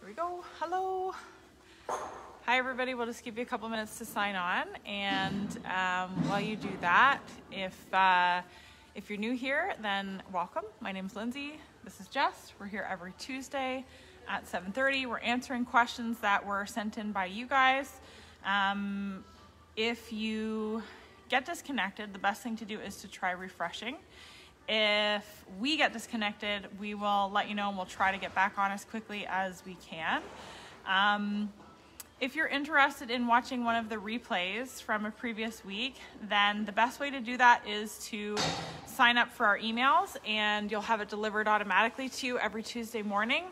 Here we go. Hello. Hi everybody. We'll just give you a couple minutes to sign on, and while you do that, if you're new here, then welcome. My name's Lindsay. This is Jess. We're here every Tuesday at 7:30. We're answering questions that were sent in by you guys. If you get disconnected, the best thing to do is to try refreshing. If we get disconnected, we will let you know and we'll try to get back on as quickly as we can. If you're interested in watching one of the replays from a previous week, then the best way to do that is to sign up for our emails, and you'll have it delivered automatically to you every Tuesday morning,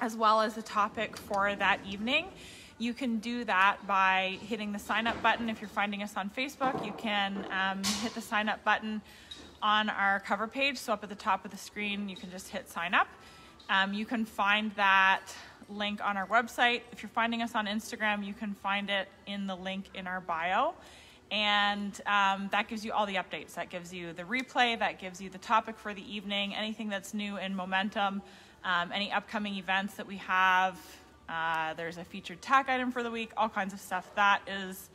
as well as the topic for that evening. You can do that by hitting the sign up button. If you're finding us on Facebook, you can hit the sign up button on our cover page. So up at the top of the screen, you can just hit sign up. You can find that link on our website. If you're finding us on Instagram, you can find it in the link in our bio. And that gives you all the updates. That gives you the replay, that gives you the topic for the evening, anything that's new in Momentum, any upcoming events that we have. There's a featured tag item for the week, all kinds of stuff. That is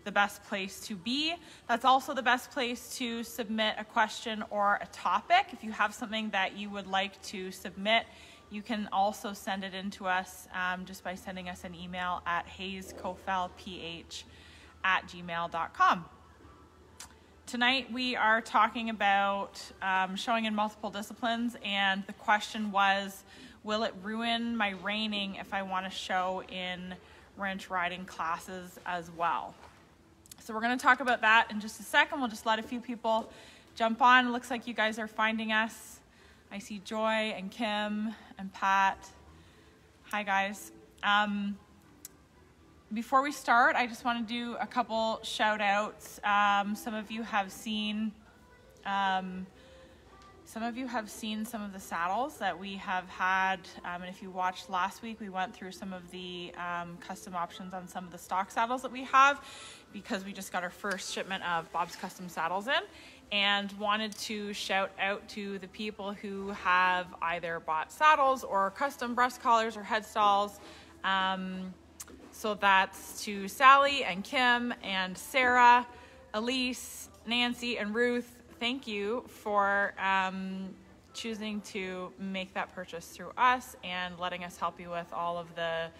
the best place to be. That's also the best place to submit a question or a topic. If you have something that you would like to submit, you can also send it in to us just by sending us an email at hayescofelph@gmail.com. Tonight we are talking about showing in multiple disciplines, and the question was, will it ruin my reining if I want to show in wrench riding classes as well? So we're going to talk about that in just a second. We'll just let a few people jump on. It looks like you guys are finding us. I see Joy and Kim and Pat. Hi guys. Before we start, I just want to do a couple shout outs. Some of you have seen some of the saddles that we have had, and if you watched last week, we went through some of the custom options on some of the stock saddles that we have, because we just got our first shipment of Bob's Custom Saddles in, and wanted to shout out to the people who have either bought saddles or custom breast collars or head stalls. So that's to Sally and Kim and Sarah, Elise, Nancy, and Ruth. Thank you for choosing to make that purchase through us and letting us help you with all of the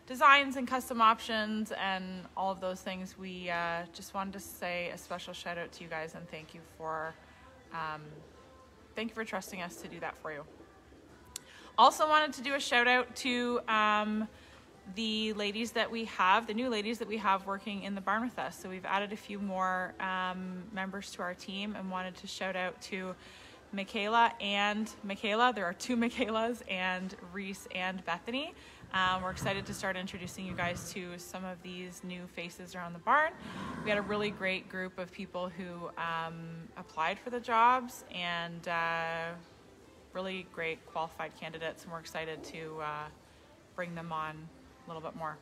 designs and custom options and all of those things. We just wanted to say a special shout out to you guys and thank you for trusting us to do that for you. Also wanted to do a shout out to the ladies that we have, the new ladies that we have working in the barn with us. So we've added a few more members to our team, and wanted to shout out to Michaela and Michaela. There are two Michaelas, and Reese and Bethany. We're excited to start introducing you guys to some of these new faces around the barn. We had a really great group of people who applied for the jobs, and really great qualified candidates, and we're excited to bring them on a little bit more.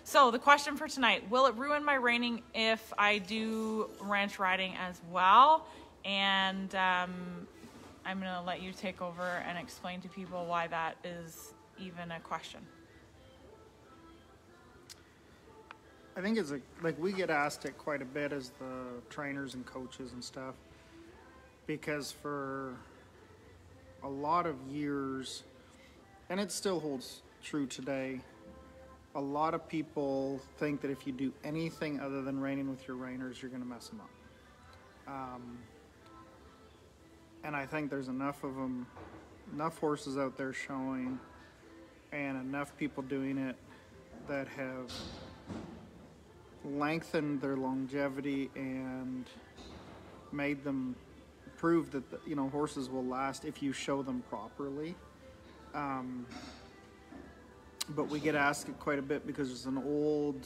So the question for tonight, will it ruin my reining if I do ranch riding as well? And I'm going to let you take over and explain to people why that is even a question. I think it's like we get asked it quite a bit as the trainers and coaches and stuff, because for a lot of years, and it still holds true today, a lot of people think that if you do anything other than reining with your reiners, you're going to mess them up. And I think there's enough of them, enough horses out there showing, and enough people doing it that have lengthened their longevity and made them prove that horses will last if you show them properly. But we get asked it quite a bit because there's an old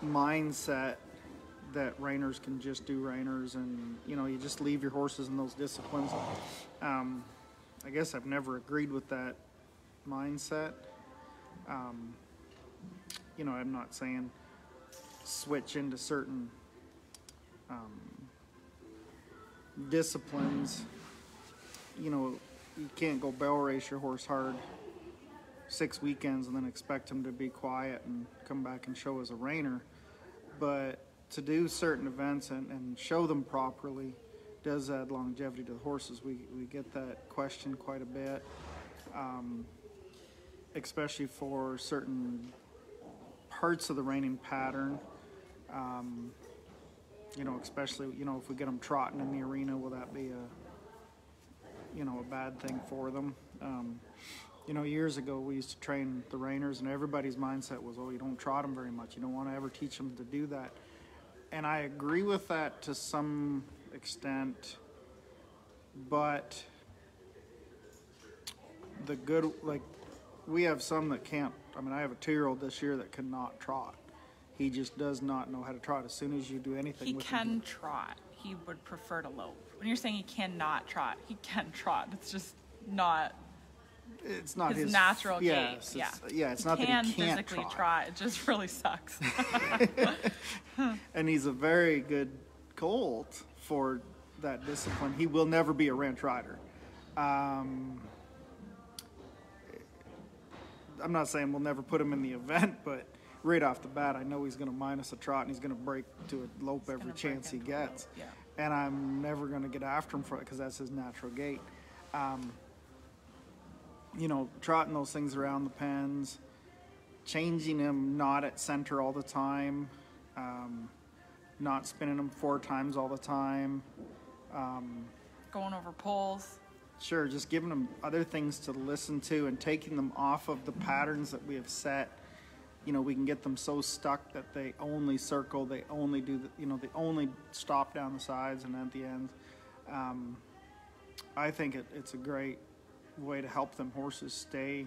mindset that reiners can just do reiners, and you just leave your horses in those disciplines. I guess I've never agreed with that mindset. I'm not saying switch into certain disciplines. You can't go barrel race your horse hard 6 weekends and then expect them to be quiet and come back and show as a reiner. But to do certain events and show them properly does add longevity to the horses. We get that question quite a bit, especially for certain parts of the reining pattern. Especially, if we get them trotting in the arena, will that be a bad thing for them? Years ago we used to train the reiners, and everybody's mindset was, oh, you don't trot them very much. You don't want to ever teach them to do that. And I agree with that to some extent, but we have some that can't. I have a 2-year-old this year that cannot trot. He just does not know how to trot. As soon as you do anything with him. He can trot. He would prefer to lope. When you're saying he cannot trot, he can trot. It's just not. It's not his natural gait. It's not that he can't physically trot. It just really sucks. And he's a very good colt for that discipline. He will never be a ranch rider. I'm not saying we'll never put him in the event, but right off the bat, I know he's going to minus a trot and he's going to break to a lope every chance he gets. Yeah. And I'm never going to get after him for it because that's his natural gait. Trotting those things around the pens, changing him not at center all the time, not spinning him 4 times all the time. Going over poles. Sure, just giving them other things to listen to and taking them off of the patterns that we have set. We can get them so stuck that they only circle, they only do they only stop down the sides and at the ends. I think it's a great way to help them horses stay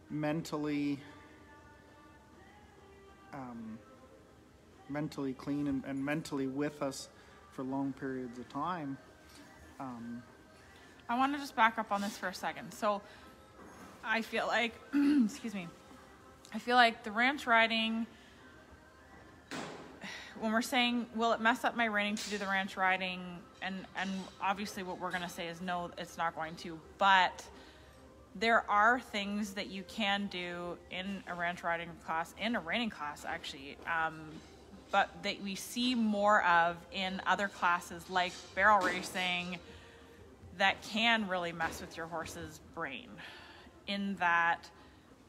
mentally clean and mentally with us for long periods of time. I want to just back up on this for a second. So I feel like, excuse me, I feel like the ranch riding, when we're saying, will it mess up my reining to do the ranch riding? And obviously what we're going to say is no, it's not going to. But there are things that you can do in a ranch riding class, in a reining class actually, but that we see more of in other classes like barrel racing that can really mess with your horse's brain. In that,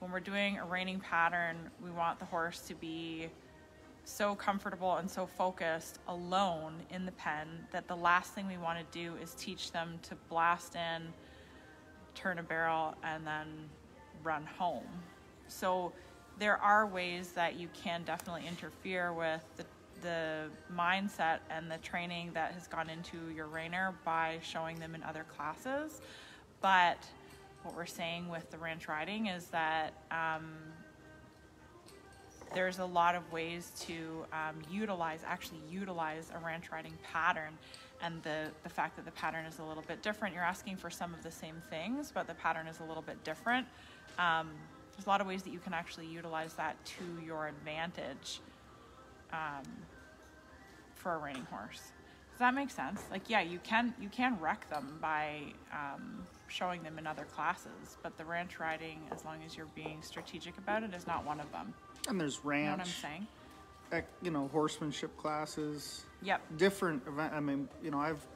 when we're doing a reining pattern, we want the horse to be so comfortable and so focused alone in the pen that the last thing we want to do is teach them to blast in, turn a barrel, and then run home. So there are ways that you can definitely interfere with the mindset and the training that has gone into your reiner by showing them in other classes. But what we're saying with the ranch riding is that there's a lot of ways to utilize a ranch riding pattern. And the fact that the pattern is a little bit different, you're asking for some of the same things, but the pattern is a little bit different. There's a lot of ways that you can actually utilize that to your advantage for a reining horse. Does that make sense? You can wreck them by showing them in other classes, but the ranch riding, as long as you're being strategic about it, is not one of them. And there's ranch. You know what I'm saying? Horsemanship classes. Yep. Different event. I've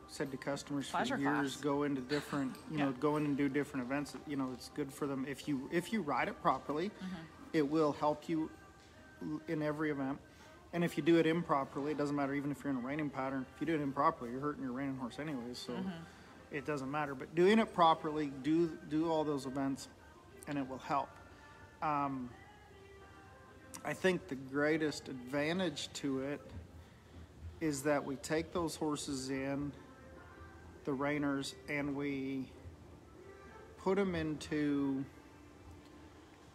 said to customers Pleasure for years, class. go into different, go in and do different events. It's good for them. If you ride it properly, it will help you in every event. And if you do it improperly, it doesn't matter. Even if you're in a reining pattern, if you do it improperly, you're hurting your reining horse anyways. So it doesn't matter. But doing it properly, do all those events, and it will help. I think the greatest advantage to it is that we take those horses in, the reiners, and we put them into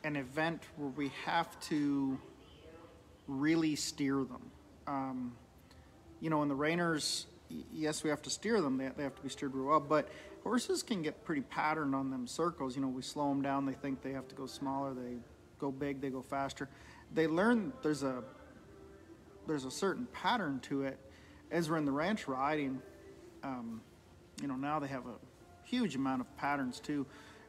an event where we have to really steer them. In the reiners, yes, we have to steer them. They have to be steered real well, but horses can get pretty patterned on them circles. We slow them down. They think they have to go smaller. They go big. They go faster. They learn there's a certain pattern to it. As we're in the ranch riding, now they have a huge amount of patterns too.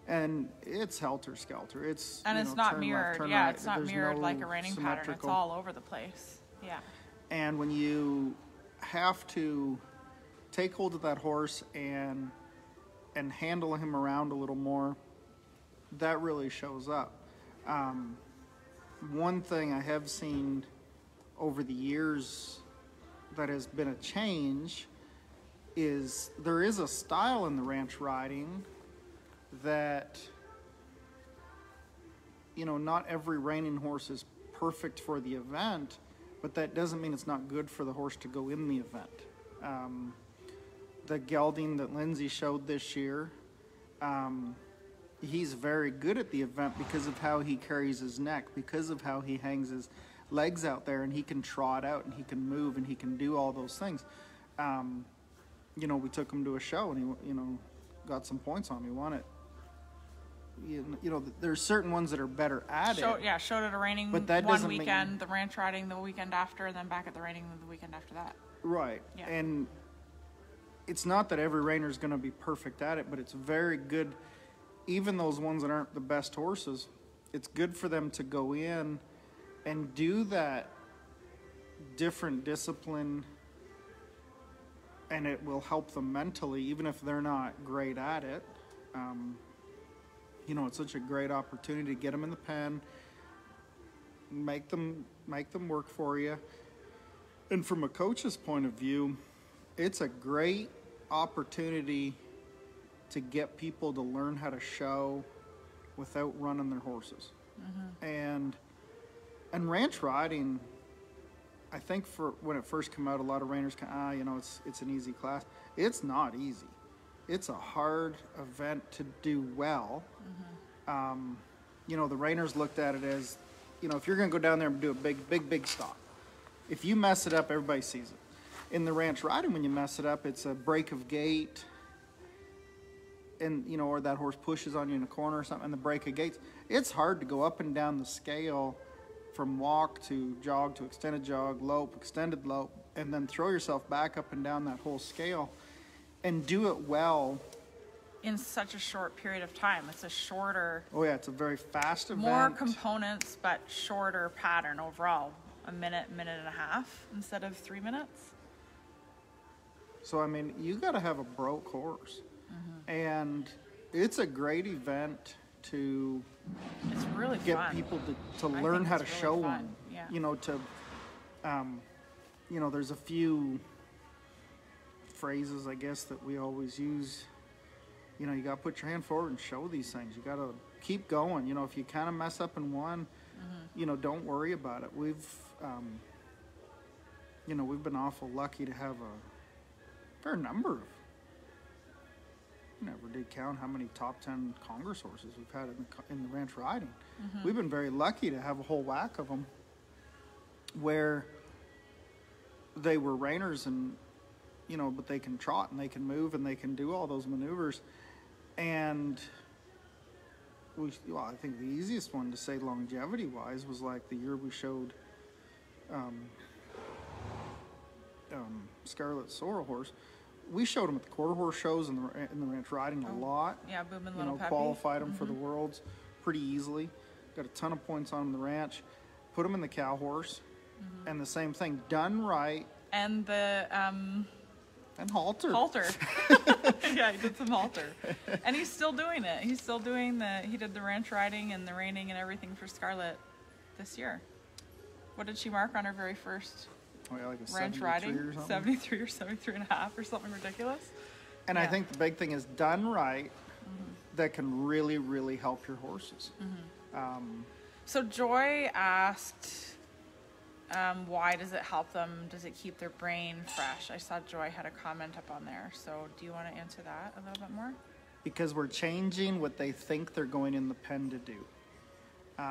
And it's helter-skelter. It's And it's not mirrored. turn Yeah, right. it's not There's mirrored no like a reining pattern. It's symmetrical. all over the place. Yeah. And when you have to take hold of that horse and handle him around a little more, that really shows up. One thing I have seen over the years that has been a change is there is a style in the ranch riding that, you know, not every reining horse is perfect for the event, but that doesn't mean it's not good for the horse to go in the event. The gelding that Lindsay showed this year, he's very good at the event because of how he carries his neck, because of how he hangs his legs out there, and he can trot out and he can move and he can do all those things. You know, we took him to a show and he, you know, got some points on him. He won it. You know, there's certain ones that are better at it. Yeah, showed at a reining But that one doesn't mean- weekend, the ranch riding the weekend after, and then back at the reining the weekend after that. Right. Yeah. And it's not that every reiner is going to be perfect at it, but it's very good. Even those ones that aren't the best horses, it's good for them to go in and do that different discipline, and it will help them mentally, even if they're not great at it. You know, it's such a great opportunity to get them in the pen, make them work for you. And from a coach's point of view, it's a great opportunity to get people to learn how to show without running their horses. And ranch riding, I think for when it first came out, a lot of reiners you know, it's an easy class. It's not easy. It's a hard event to do well. You know, the reiners looked at it as, you know, if you're going to go down there and do a big stop, if you mess it up, everybody sees it. In the ranch riding, when you mess it up, it's a break of gait, and, you know, or that horse pushes on you in a corner or something, and the break of gaits. It's hard to go up and down the scale from walk to jog to extended jog, lope, extended lope, and then throw yourself back up and down that whole scale and do it well. In such a short period of time. It's a shorter, Oh yeah, it's a very fast event. more components, but shorter pattern overall. A minute and a half instead of 3 minutes. So, I mean, you got to have a broke horse. And it's a great event to It's really get fun. people to I learn think how to it's really show fun, one. yeah. You know, you know, there's a few phrases, I guess, that we always use. You know, you got to put your hand forward and show these things. You got to keep going. You know, if you kind of mess up in one, you know, don't worry about it. You know, we've been awful lucky to have a fair number of, never did count how many top 10 Congress horses we've had in the ranch riding. We've been very lucky to have a whole whack of them where they were reiners, and, you know, but they can trot and they can move and they can do all those maneuvers. And I think the easiest one to say longevity wise was like the year we showed Scarlet Sorrel horse. We showed him at the quarter horse shows in the ranch riding a lot. Yeah, Boom and You Little know, Peppy. qualified him for the Worlds pretty easily. Got a ton of points on him in the ranch. Put him in the cow horse, and the same thing done right. And the And halter. Yeah, he did some halter. And he's still doing it. He's still doing he did the ranch riding and the reining and everything for Scarlet this year. What did she mark on her very first Oh, yeah, like a ranch 73 riding? or something. 73 or 73 and a half or something ridiculous. And I Yeah. think the big thing is done right. That can really, really help your horses. So Joy asked, why does it help them? Does it keep their brain fresh? I saw Joy had a comment up on there. So do you want to answer that a little bit more? Because we're changing what they think they're going in the pen to do.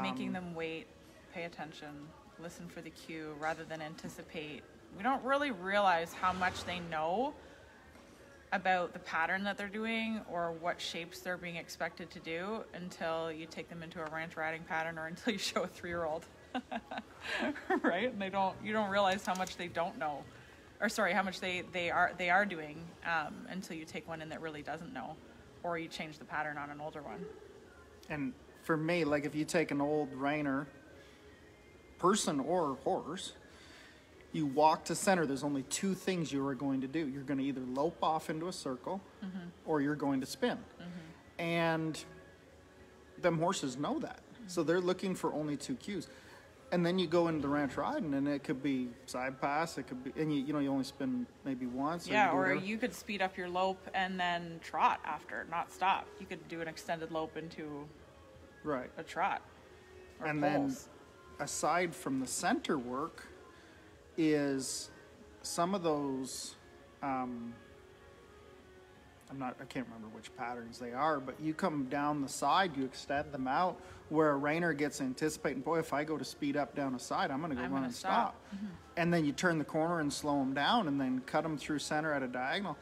Making them wait, pay attention, listen for the cue rather than anticipate. We don't really realize how much they know about the pattern that they're doing or what shapes they're being expected to do until you take them into a ranch riding pattern or until you show a 3-year-old. Right? And you don't realize how much they don't know, or sorry, how much they are doing until you take one in that really doesn't know, or you change the pattern on an older one. And for me, like if you take an old reiner, person or horse, you walk to center, there's only two things you are going to do. You're going to either lope off into a circle or you're going to spin. And them horses know that. So they're looking for only two cues. And then you go into the ranch riding, and it could be side pass, it could be, and you only spin maybe once. Yeah, or you could speed up your lope and then trot after, not stop. You could do an extended lope into a trot. Or and pulse. Then, aside from the center work, is some of those. I can't remember which patterns they are, but you come down the side, you extend them out, where a reiner gets anticipating, boy, if I go to speed up down a side, I'm going to go run and stop. And then you turn the corner and slow them down and then cut them through center at a diagonal.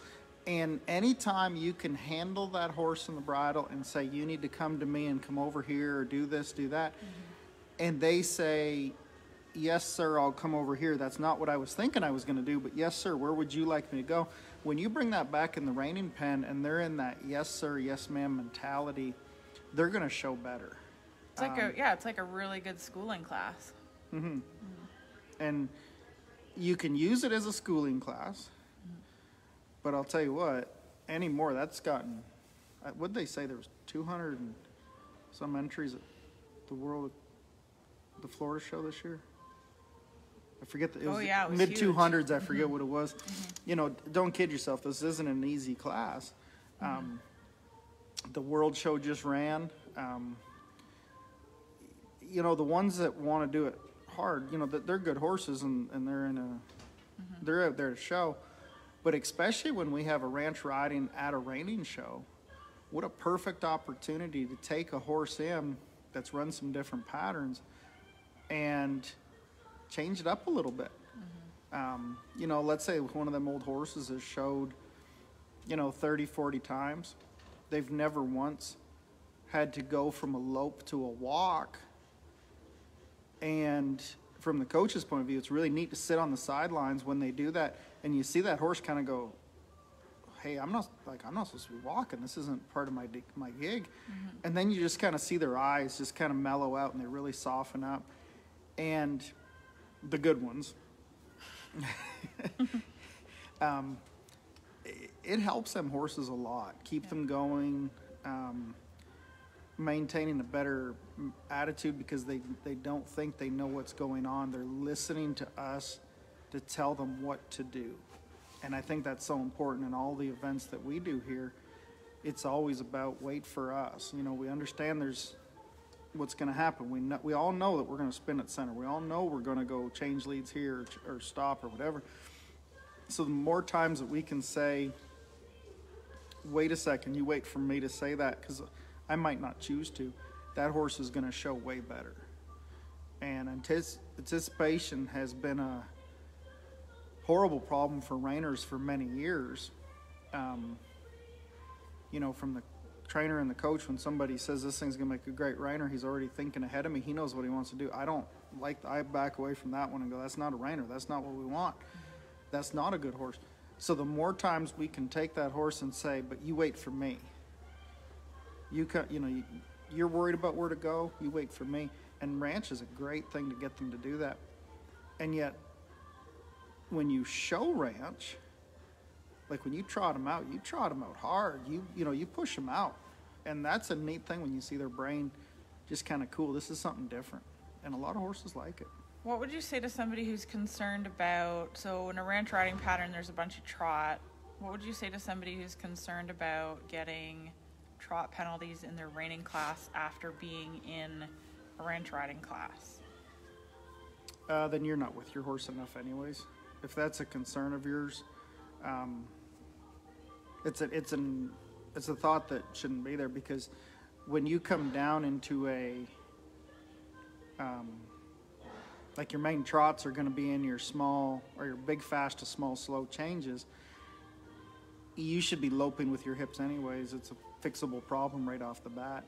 And anytime you can handle that horse in the bridle and say, you need to come to me and come over here or do this, do that, and they say, yes, sir, I'll come over here. That's not what I was thinking I was going to do, but yes, sir, where would you like me to go? When you bring that back in the reining pen and they're in that yes, sir, yes, ma'am mentality, they're going to show better. It's like it's like a really good schooling class. And you can use it as a schooling class, but I'll tell you what, anymore, that's gotten, what'd they say, there was 200 and some entries at the Florida show this year? I forget it was mid 200s. I forget what it was. You know, don't kid yourself. This isn't an easy class. The World Show just ran. You know, the ones that want to do it hard, you know, they're good horses and they're they're out there to show. But especially when we have a ranch riding at a reining show, what a perfect opportunity to take a horse in that's run some different patterns and change it up a little bit. You know, let's say one of them old horses has showed, you know, 30, 40 times. They've never once had to go from a lope to a walk. And from the coach's point of view, it's really neat to sit on the sidelines when they do that. And you see that horse kind of go, hey, I'm not supposed to be walking. This isn't part of my gig. And then you just kind of see their eyes just kind of mellow out and they really soften up. And the good ones, it helps them horses a lot. Keep them going, maintaining a better attitude because they don't think they know what's going on. They're listening to us to tell them what to do. And I think that's so important in all the events that we do here. It's always about wait for us. You know, we understand there's what's going to happen. We all know that we're going to spin at center. We all know we're going to go change leads here or stop or whatever. So the more times that we can say, wait a second, you wait for me to say that because I might not choose to, that horse is going to show way better. And anticipation has been a horrible problem for reiners for many years. You know, from the trainer and the coach, when somebody says this thing's gonna make a great reiner, he's already thinking ahead of me. He knows what he wants to do. I back away from that one and go, that's not a reiner. That's not what we want. That's not a good horse. So the more times we can take that horse and say, but you wait for me. You're worried about where to go. You wait for me. And ranch is a great thing to get them to do that. And yet, when you show ranch, like when you trot them out hard. You push them out. And that's a neat thing when you see their brain just kind of cool. This is something different. And a lot of horses like it. What would you say to somebody who's concerned about, so in a ranch riding pattern, there's a bunch of trot. What would you say to somebody who's concerned about getting trot penalties in their reining class after being in a ranch riding class? Then you're not with your horse enough anyways. If that's a concern of yours, it's a thought that shouldn't be there, because when you come down into like your main trots are going to be in your small or your big fast to small slow changes, you should be loping with your hips anyways. It's a fixable problem right off the bat.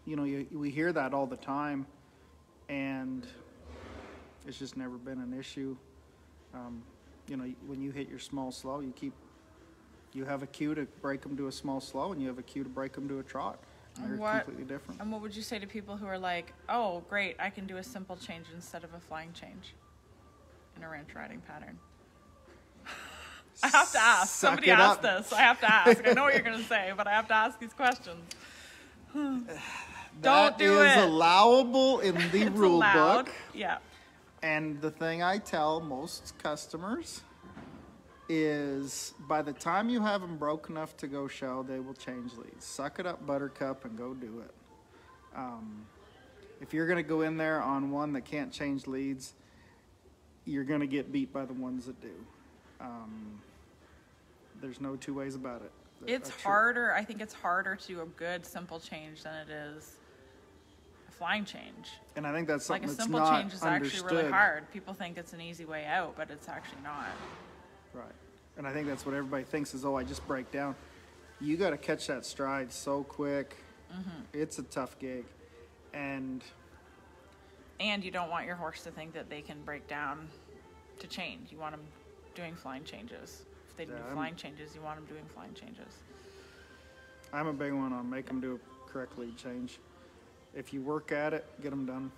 We hear that all the time, and it's just never been an issue. When you hit your small slow, you have a cue to break them to a small slow, and you have a cue to break them to a trot. They're completely different. And what would you say to people who are like, oh, great, I can do a simple change instead of a flying change in a ranch riding pattern? I have to ask. Somebody asked this. I have to ask. I know what you're going to say, but I have to ask these questions. Don't do it. That is allowable in the rule book. Yeah. And the thing I tell most customers is by the time you have them broke enough to go show, they will change leads. Suck it up, buttercup, and go do it. If you're going to go in there on one that can't change leads, you're going to get beat by the ones that do. There's no two ways about it. It's harder. I think it's harder to do a good simple change than it is a flying change. And I think that's something like a that's simple not change is understood. actually really hard. People think it's an easy way out, but it's actually not. Right. And I think that's what everybody thinks is, oh, I just break down. You got to catch that stride so quick. Mm-hmm. It's a tough gig. And you don't want your horse to think that they can break down to change. You want them doing flying changes. If they do flying changes, you want them doing flying changes. I'm a big one on make them do a correct lead change. If you work at it, get them done.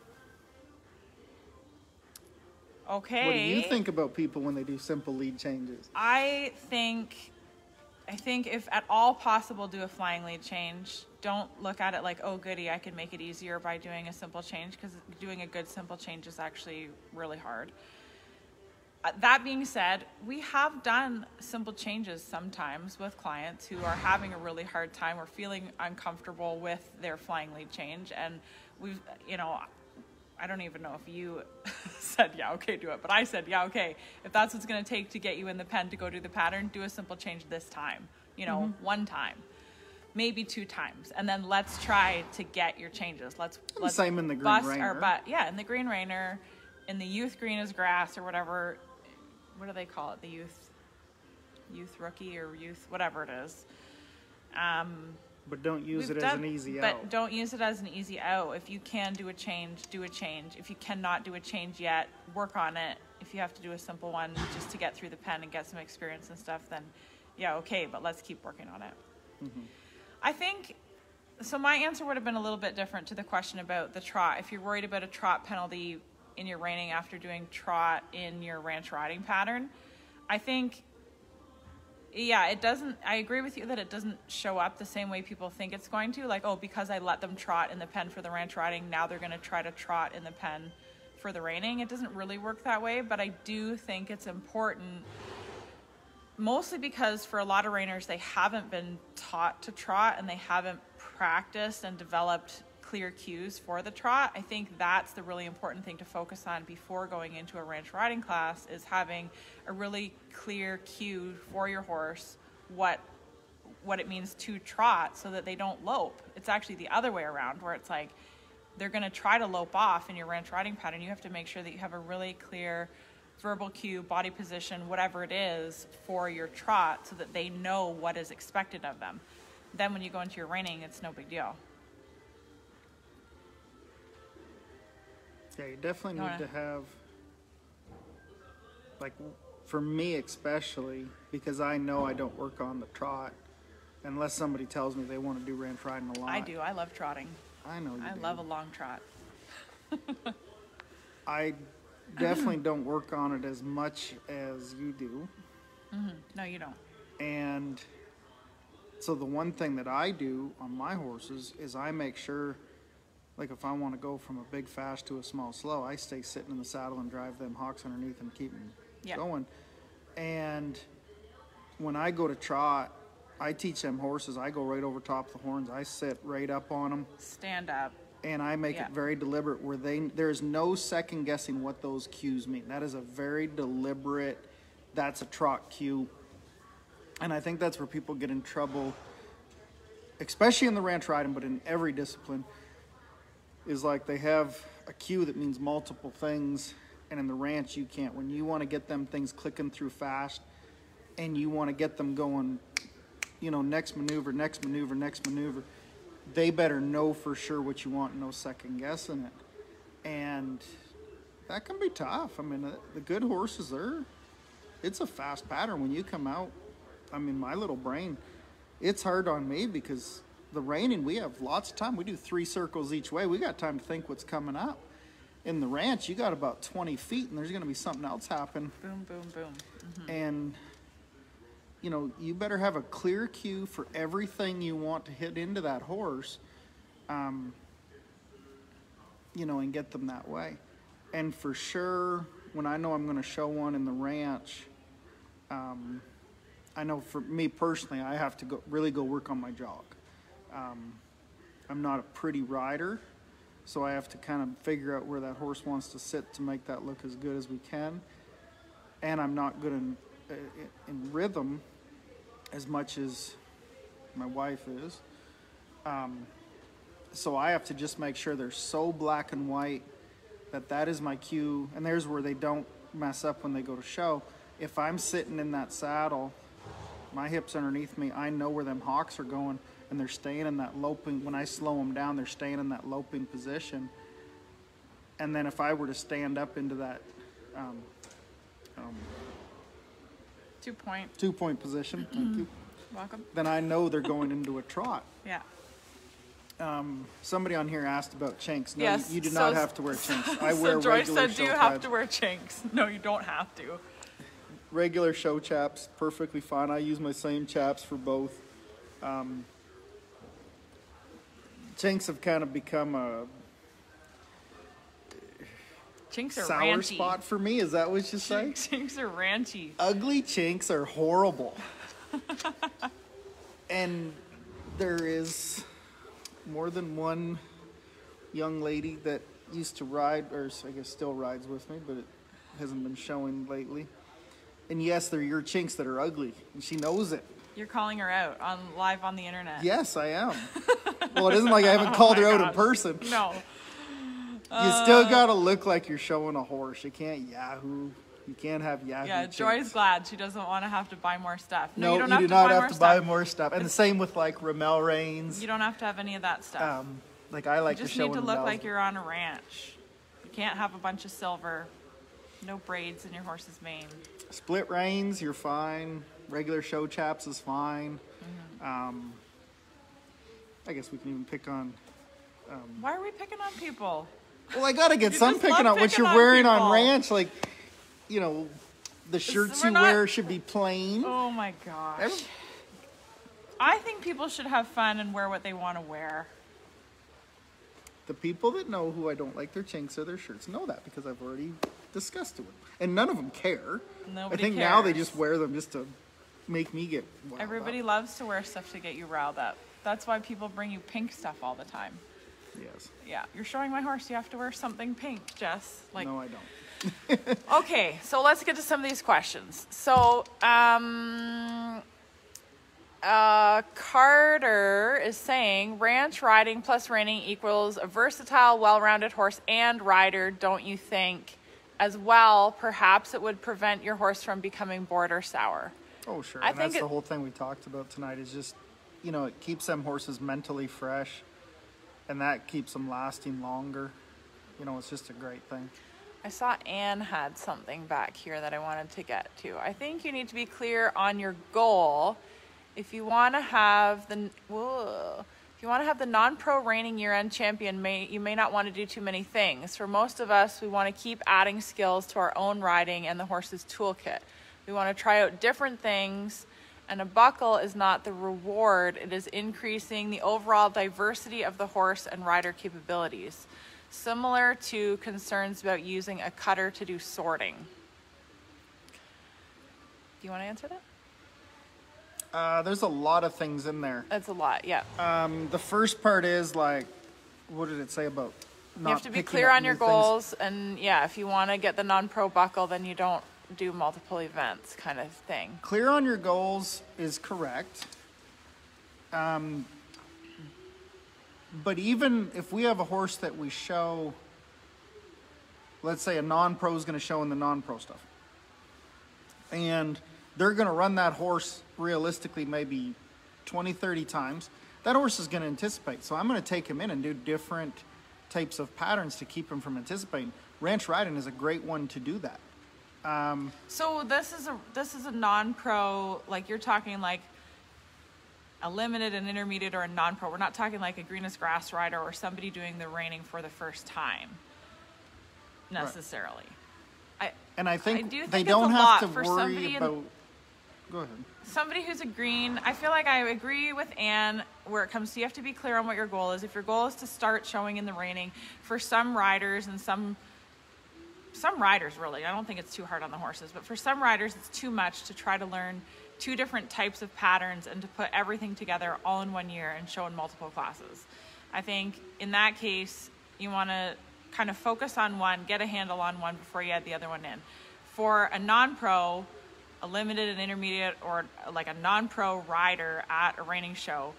Okay. What do you think about people when they do simple lead changes? I think if at all possible, do a flying lead change. Don't look at it like, oh, goody, I can make it easier by doing a simple change, because doing a good simple change is actually really hard. That being said, we have done simple changes sometimes with clients who are having a really hard time or feeling uncomfortable with their flying lead change. And we've, I don't even know if you said, yeah, okay, do it. But I said, yeah, okay, if that's what's going to take to get you in the pen to go do the pattern, do a simple change this time, one time, maybe 2 times. And then let's try to get your changes. Let's same in the green bust Reiner. our butt. Yeah, in the green Reiner, in the youth green is grass or whatever. What do they call it? The youth rookie or youth, whatever it is. But don't use it as an easy out. But don't use it as an easy out. If you can do a change, do a change. If you cannot do a change yet, work on it. If you have to do a simple one just to get through the pen and get some experience and stuff, then yeah, okay, but let's keep working on it. Mm-hmm. I think, so my answer would have been a little bit different to the question about the trot. If you're worried about a trot penalty in your reining after doing trot in your ranch riding pattern, I think, yeah, it doesn't, I agree with you that it doesn't show up the same way people think it's going to. Like, oh, because I let them trot in the pen for the ranch riding, now they're going to try to trot in the pen for the reining. It doesn't really work that way, but I do think it's important, mostly because for a lot of reiners, they haven't been taught to trot and they haven't practiced and developed clear cues for the trot. I think that's the really important thing to focus on before going into a ranch riding class, is having a really clear cue for your horse what it means to trot, so that they don't lope. It's actually the other way around, where it's like they're going to try to lope off in your ranch riding pattern. You have to make sure that you have a really clear verbal cue, body position, whatever it is for your trot, so that they know what is expected of them. Then when you go into your reining, it's no big deal. Yeah, you definitely need to have, like, for me especially, because I know I don't work on the trot unless somebody tells me they want to do ranch riding a lot. I do. I love trotting. I know you do. I love a long trot. I definitely don't work on it as much as you do. Mm-hmm. No, you don't. And so the one thing that I do on my horses is I make sure, like, if I want to go from a big fast to a small slow, I stay sitting in the saddle and drive them hocks underneath and keep them going. And when I go to trot, I teach them horses, I go right over top of the horns. I sit right up on them. Stand up. And I make it very deliberate, where there's no second guessing what those cues mean. That is a very deliberate, that's a trot cue. And I think that's where people get in trouble, especially in the ranch riding, but in every discipline, is like they have a cue that means multiple things, and in the ranch you can't. When you want to get them things clicking through fast, and you want to get them going, next maneuver, next maneuver, next maneuver, they better know for sure what you want, no second guessing it. And that can be tough. I mean, the good horses, it's a fast pattern when you come out. I mean, my little brain, it's hard on me because the reining, we have lots of time. We do 3 circles each way. We got time to think what's coming up. In the ranch, you got about 20 feet, and there's going to be something else happen. Boom, boom, boom. And, you know, you better have a clear cue for everything you want to hit into that horse, you know, and get them that way. And for sure, when I know I'm going to show one in the ranch, I know for me personally, I have to really go work on my jog. I'm not a pretty rider, so I have to kind of figure out where that horse wants to sit to make that look as good as we can. And I'm not good in rhythm as much as my wife is. So I have to just make sure they're so black and white that is my cue. And there's where they don't mess up when they go to show. If I'm sitting in that saddle, my hips underneath me, I know where them hocks are going, and they're staying in that loping. When I slow them down, they're staying in that loping position. And then if I were to stand up into that 2-point position, thank you, welcome, then I know they're going into a trot. Yeah. Somebody on here asked about chinks. No, Yes, you do not have to wear chinks. I So wear Joyce regular said, show do you have pads. to wear chinks? No, you don't have to. Regular show chaps, perfectly fine. I use my same chaps for both. Chinks have kind of become a Chinks are sour ranchy. spot for me. Is that what you say? Chinks are ranchy. Ugly chinks are horrible. And there is more than one young lady that used to ride, or I guess still rides with me, but it hasn't been showing lately. And yes, they're your chinks that are ugly, and she knows it. You're calling her out live on the internet. Yes, I am. Well, it isn't like I haven't called her out in person. No. You still gotta look like you're showing a horse. You can't Yahoo. You can't have Yahoo. Yeah, chinks. Joy's glad she doesn't want to have to buy more stuff. No, you you do not have to buy more stuff. And the same with like Ramel reins. You don't have to have any of that stuff. Like I like You just to show need to in look Ramel's. like you're on a ranch. You can't have a bunch of silver, no braids in your horse's mane. Split reins, you're fine. Regular show chaps is fine. I guess we can even pick on. Why are we picking on people? Well, I gotta get You some just picking love on what picking you're on wearing on people. ranch. Like, you know, the shirts we're you not- wear should be plain. Oh my gosh. I think people should have fun and wear what they want to wear. The people that know who I don't like their chinks or their shirts know that because I've already discussed it with them. And none of them care. Nobody I think now they cares. just wear them just to make me get wound Everybody up. loves to wear stuff to get you riled up. That's why people bring you pink stuff all the time. Yes. Yeah, you're showing my horse. You have to wear something pink, Jess. Like, No, I don't. okay, so let's get to some of these questions. So, Carter is saying ranch riding plus reining equals a versatile, well-rounded horse and rider, don't you think? As well, perhaps it would prevent your horse from becoming bored or sour. Oh, sure. I And think that's the whole thing we talked about tonight is just, you know, it keeps them horses mentally fresh and that keeps them lasting longer. You know, it's just a great thing. I saw Anne had something back here that I wanted to get to. I think you need to be clear on your goal. If you want to have the non-pro reigning year-end champion, you may not want to do too many things. For most of us, we want to keep adding skills to our own riding and the horse's toolkit. We want to try out different things, and a buckle is not the reward. It is increasing the overall diversity of the horse and rider capabilities. Similar to concerns about using a cutter to do sorting. Do you want to answer that? There's a lot of things in there. That's a lot, yeah. The first part is like, what did it say about not You have to be picking clear up on your new things? goals, and yeah, if you want to get the non-pro buckle, then you don't do multiple events kind of thing. Clear on your goals is correct. But even if we have a horse that we show, let's say a non-pro is going to show in the non-pro stuff, and they're going to run that horse realistically maybe 20, 30 times, that horse is going to anticipate. So I'm going to take him in and do different types of patterns to keep him from anticipating. Ranch riding is a great one to do that. So this is a non-pro, like you're talking like a limited, an intermediate, or a non-pro. We're not talking like a greenness grass rider or somebody doing the reining for the first time necessarily. Right. I think do they think don't it's a have lot to for worry about. Go ahead. Somebody who's a green, I feel like I agree with Anne where it comes to you have to be clear on what your goal is. If your goal is to start showing in the reining, for some riders and some riders really, I don't think it's too hard on the horses, but for some riders it's too much to try to learn 2 different types of patterns and to put everything together all in 1 year and show in multiple classes. I think in that case, you want to kind of focus on one, get a handle on one before you add the other one in. For a non-pro, a limited, an intermediate, or like a non-pro rider at a reining show,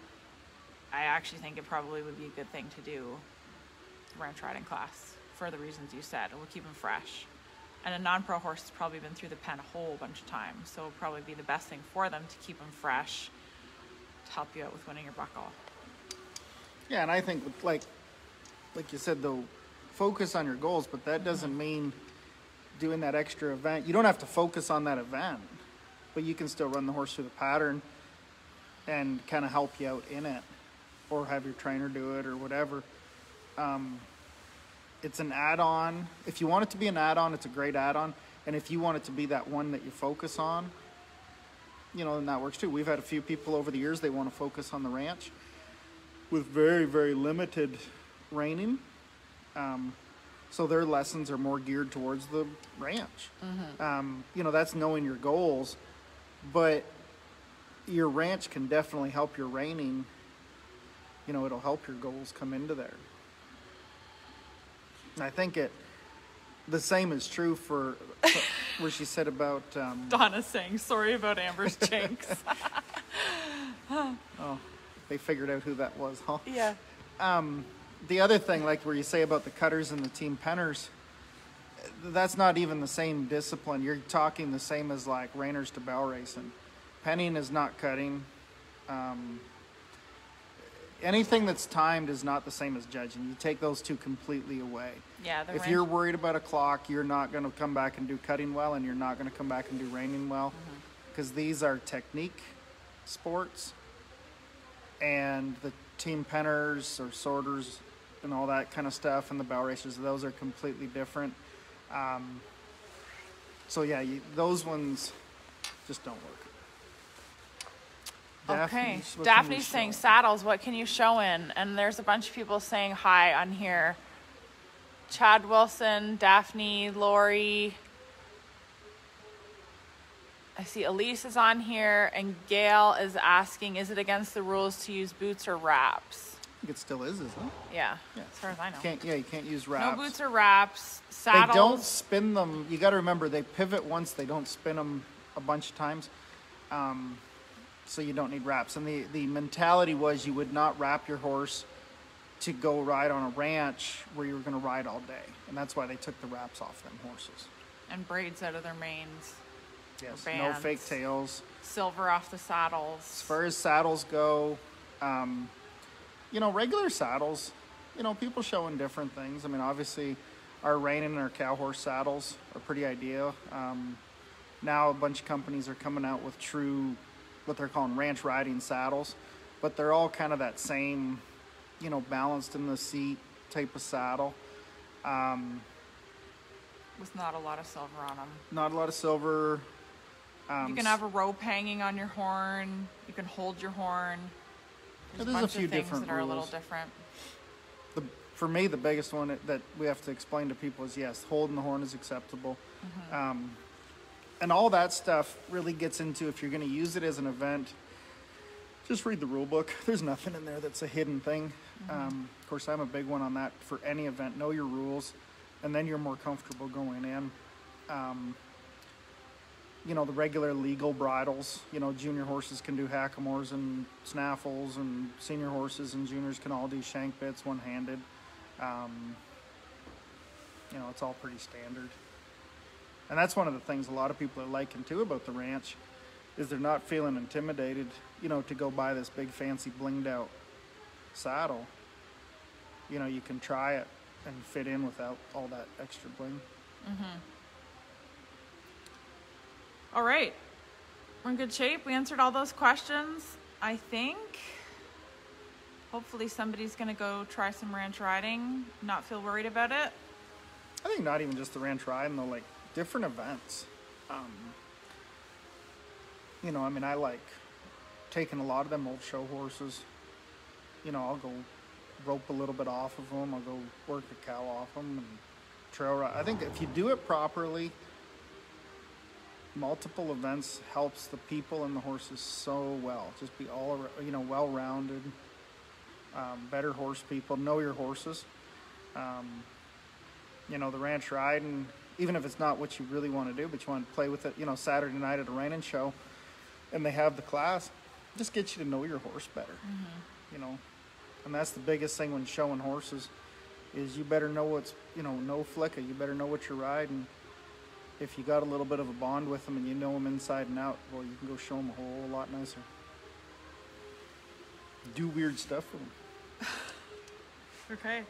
I actually think it probably would be a good thing to do a ranch riding class for the reasons you said. It will keep them fresh. And a non-pro horse has probably been through the pen a whole bunch of times, so it'll probably be the best thing for them to keep them fresh, to help you out with winning your buckle. Yeah, and I think like you said though, focus on your goals, but that doesn't mean doing that extra event. You don't have to focus on that event, but you can still run the horse through the pattern and kind of help you out in it, or have your trainer do it or whatever. It's an add-on. If you want it to be an add-on, it's a great add-on. And if you want it to be that one that you focus on, then that works too. We've had a few people over the years, they want to focus on the ranch with very, very limited reining. So their lessons are more geared towards the ranch. That's knowing your goals, but your ranch can definitely help your reining. It'll help your goals come into there. And I think the same is true for where she said about... Donna's saying, sorry about Amber's jinx. Oh, they figured out who that was, huh? Yeah. The other thing, like where you say about the cutters and the team penners, that's not even the same discipline. You're talking the same as like reiners to bow racing. Penning is not cutting. Anything that's timed is not the same as judging. You take those two completely away. Yeah. If you're worried about a clock, you're not going to come back and do cutting well, and you're not going to come back and do reining well, because these are technique sports, and the team penners or sorters and all that kind of stuff and the bow racers, those are completely different. So yeah, those ones just don't work. Okay, Daphne's saying saddles, what can you show in? And there's a bunch of people saying hi on here. Chad Wilson, Daphne, Lori. I see Elise is on here, and Gail is asking, is it against the rules to use boots or wraps? I think it still is, isn't it? Yeah, as far as I know. You can't use wraps. No boots or wraps. Saddles. They don't spin them. You got to remember, they pivot once. They don't spin them a bunch of times. So you don't need wraps. And the mentality was you would not wrap your horse to go ride on a ranch where you were going to ride all day. And that's why they took the wraps off them horses. And braids out of their manes. Yes, no fake tails. Silver off the saddles. As far as saddles go, regular saddles, people showing different things. I mean, obviously, our reining and our cow horse saddles are pretty ideal. Now a bunch of companies are coming out with true, what they're calling ranch riding saddles, but they're all kind of that same, balanced in the seat type of saddle. With not a lot of silver on them. Not a lot of silver. You can have a rope hanging on your horn. You can hold your horn. There's a few different that are rules. a little different. For me, the biggest one that we have to explain to people is, yes, holding the horn is acceptable. And all that stuff really gets into, if you're going to use it as an event, just read the rule book. There's nothing in there that's a hidden thing. Of course, I'm a big one on that for any event. Know your rules, and then you're more comfortable going in. The regular legal bridles, junior horses can do hackamores and snaffles, and senior horses and juniors can all do shank bits one-handed. It's all pretty standard. And that's one of the things a lot of people are liking too about the ranch, is they're not feeling intimidated, to go buy this big fancy blinged out saddle. You can try it and fit in without all that extra bling. All right, we're in good shape. We answered all those questions. I think hopefully somebody's going to go try some ranch riding, not feel worried about it. I think not even just the ranch riding, though, like different events. You know, I mean, I like taking a lot of them old show horses. You know, I'll go rope a little bit off of them. I'll go work a cow off them and trail ride. I think if you do it properly, multiple events helps the people and the horses so well. Just be all, you know, well-rounded, better horse people. Know your horses. You know, the ranch riding, even if it's not what you really want to do, but you want to play with it, you know, Saturday night at a Reining show, and they have the class, just get you to know your horse better. You know, and that's the biggest thing when showing horses is you better know what's, you know, no flicka. You better know what you're riding. If you got a little bit of a bond with them and you know them inside and out, well, you can go show them a whole lot nicer. Do weird stuff with them. Okay.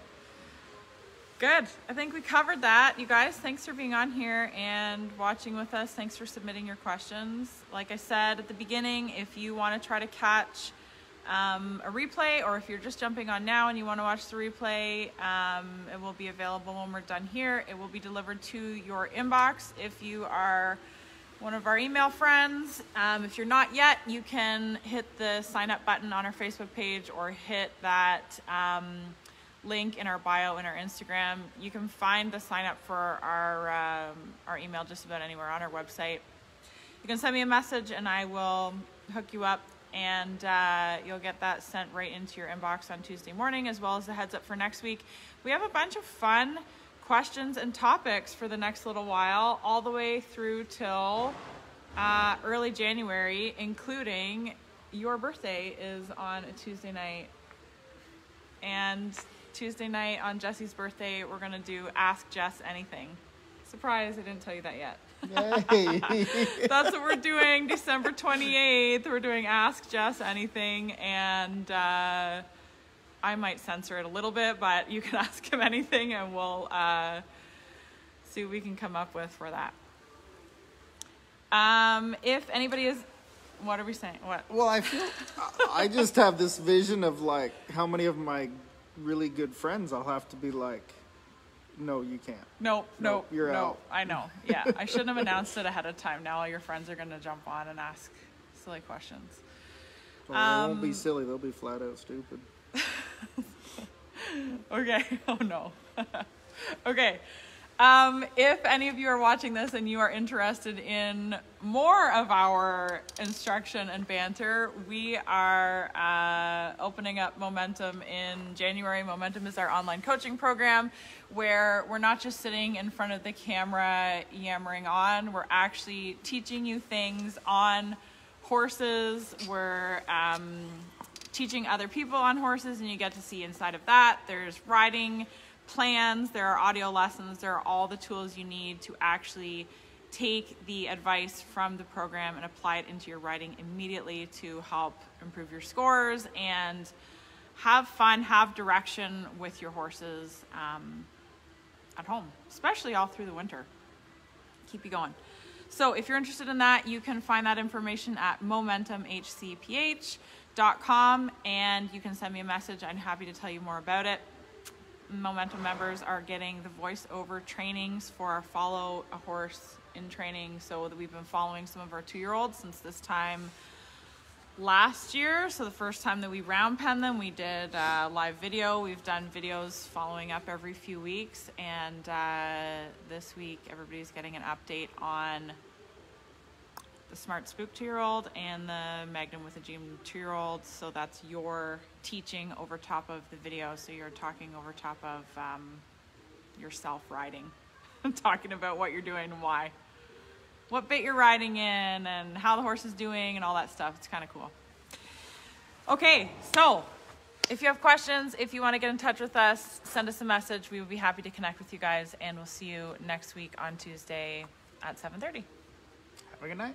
Good. I think we covered that. You guys, thanks for being on here and watching with us. Thanks for submitting your questions. Like I said at the beginning, if you want to try to catch a replay, or if you're just jumping on now and you want to watch the replay, it will be available when we're done here. It will be delivered to your inbox if you are one of our email friends. If you're not yet, you can hit the sign up button on our Facebook page or hit that link in our bio in our Instagram. You can find the sign up for our email just about anywhere on our website. You can send me a message and I will hook you up, and you'll get that sent right into your inbox on Tuesday morning, as well as the heads up for next week. We have a bunch of fun questions and topics for the next little while, all the way through till early January, including your birthday is on a Tuesday night. And Tuesday night on Jesse's birthday, we're going to do Ask Jess Anything. Surprise, I didn't tell you that yet. Yay. That's what we're doing. December 28th, we're doing Ask Jess Anything, and I might censor it a little bit, but you can ask him anything and we'll see what we can come up with for that. If anybody is... What are we saying? What? Well, I just have this vision of like how many of my really good friends I'll have to be like, no, you can't. Nope, you're out. I know. Yeah, I shouldn't have announced it ahead of time. Now all your friends are going to jump on and ask silly questions. Well, they won't be silly. They'll be flat out stupid. Okay. Oh no. Okay. If any of you are watching this and you are interested in more of our instruction and banter, we are opening up Momentum in January. Momentum is our online coaching program where we're not just sitting in front of the camera yammering on. We're actually teaching you things on horses. We're teaching other people on horses, and you get to see inside of that. There's riding plans, there are audio lessons, there are all the tools you need to actually take the advice from the program and apply it into your riding immediately to help improve your scores and have fun, have direction with your horses at home, especially all through the winter. Keep you going. So if you're interested in that, you can find that information at momentumhcph.com, and you can send me a message. I'm happy to tell you more about it. Momentum members are getting the voiceover trainings for our Follow a Horse in Training, so that we've been following some of our 2-year-olds since this time last year. So the first time that we round pen them, we did live video. We've done videos following up every few weeks, and this week everybody's getting an update on the Smart Spook 2-year-old and the Magnum with a Gene 2-year-old. So that's your teaching over top of the video. So you're talking over top of yourself riding, talking about what you're doing and why, what bit you're riding in, and how the horse is doing and all that stuff. It's kind of cool. Okay, so if you have questions, if you want to get in touch with us, send us a message. We would be happy to connect with you guys, and we'll see you next week on Tuesday at 7:30. Have a good night.